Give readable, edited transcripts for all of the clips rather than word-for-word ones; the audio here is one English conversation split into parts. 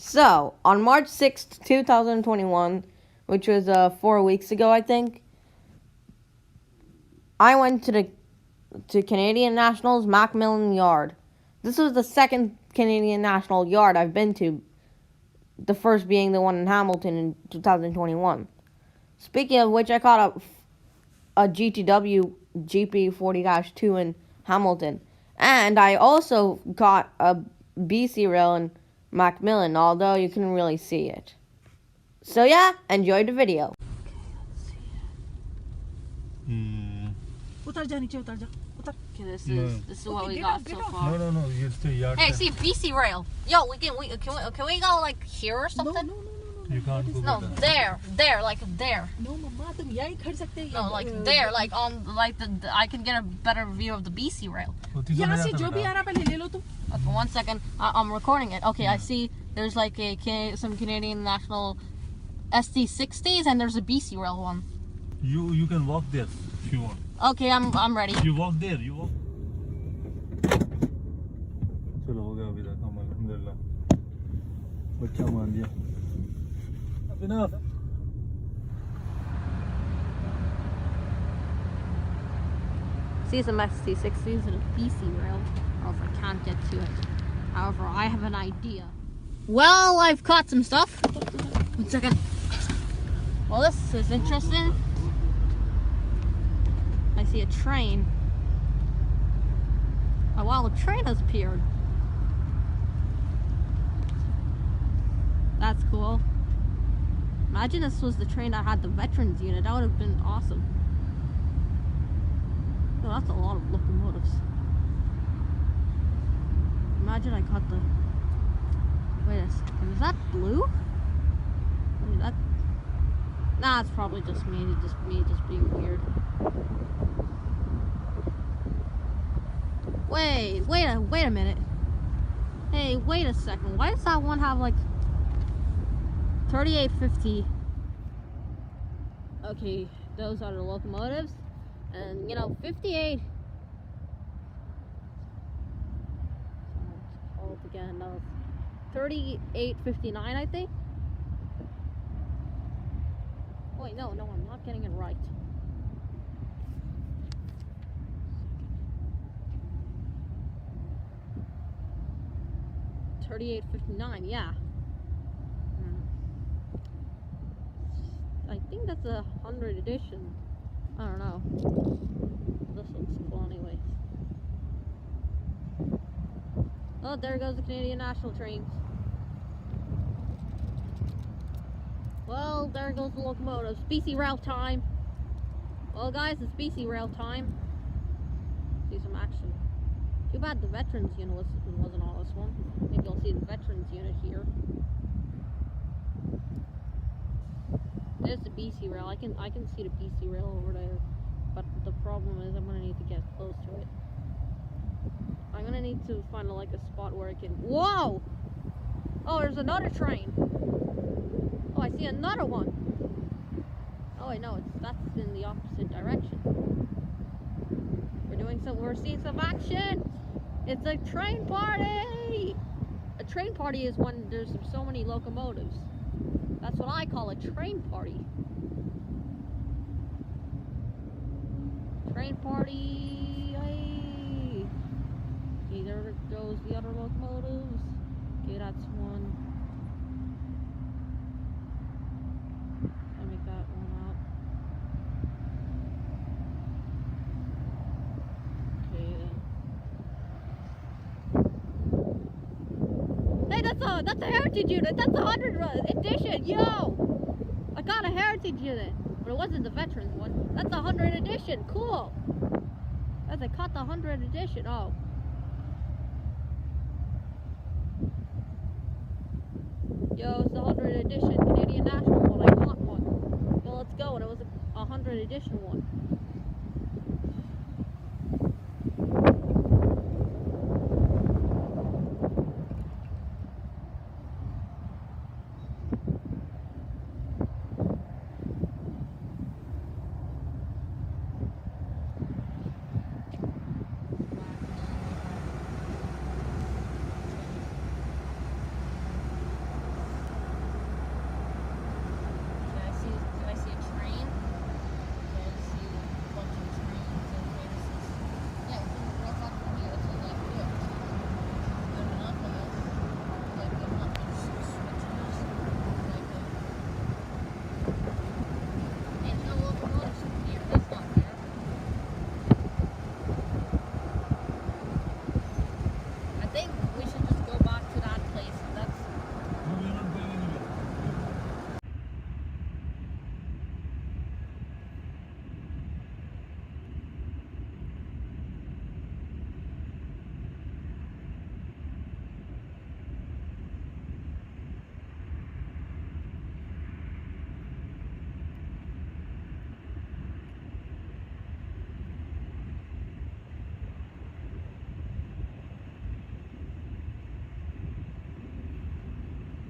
So, on March 6th, 2021, which was 4 weeks ago, I think, I went to Canadian National's Macmillan yard. This was the second Canadian National yard I've been to, the first being the one in Hamilton in 2021. Speaking of which, I caught a GTW GP 40-2 in Hamilton. And I also caught a BC rail in Macmillan, although you couldn't really see it. So yeah, enjoy the video. Okay, this is what we got so far. No, you stay yard. Hey, see BC rail. Yo, can we go like here or something? No. You can't go. No, there, like there. No, mama, तुम यहीं खड़ सकते हैं. No, like there, like on, like the I can get a better view of the BC rail. यहाँ से जो भी आ रहा पहले ले लो तुम. Okay, 1 second. I'm recording it. Okay, I see. There's like some Canadian National SD60s, and there's a BC rail one. You can walk there if you want. Okay, I'm ready. You walk there. You walk. चलो हो गया अभी तक हम अल्हम्दुलिल्लाह. बच्चा मान दिया. Enough. See some XT60s and a BC rail. However, I can't get to it. However, I have an idea. Well, I've caught some stuff. 1 second. Well, this is interesting. I see a train. Oh wow, a train has appeared. That's cool. Imagine this was the train that had the veterans unit. That would have been awesome. Oh, that's a lot of locomotives. Imagine I caught the... Wait a second. Is that blue? Wait, that... Nah, it's probably just me. Just being weird. Wait a minute. Hey, wait a second. Why does that one have like 3850? Okay, those are the locomotives. And you know, 58. All again, no. 3859, I think. Wait, no, I'm not getting it right. $38.59, yeah. I think that's a 100 edition. I don't know. This looks cool anyways. Oh, there goes the Canadian National trains. Well, there goes the locomotives. BC rail time. Well, guys, it's BC rail time. See some action. Too bad the veterans unit wasn't on this one. Maybe you'll see the veterans unit here. There's the BC rail. I can see the BC rail over there. But the problem is I'm gonna need to get close to it. I'm gonna need to find like a spot where I can. Whoa! Oh, there's another train. Oh, I see another one. Oh wait, no, that's in the opposite direction. We're seeing some action. It's a train party. A train party is when there's so many locomotives. That's what I call a train party. Train party. Hey. Okay, there goes the other locomotives. Okay, that's one. I'll make that one out. Okay then. Hey, that's a heritage unit. That's a 100 edition. Yo, I got a heritage unit. But it wasn't the veterans one. That's a 100 edition. Cool. As I caught the 100 edition. Oh. Yo, it's the 100 edition Canadian National one. I caught one. So let's go. And it was a 100 edition one.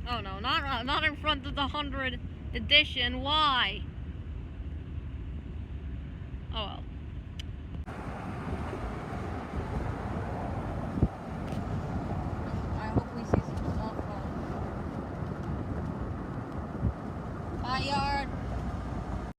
Oh no, not in front of the 100 edition. Why? Oh well. I hope we see some stuff. Bye, yard.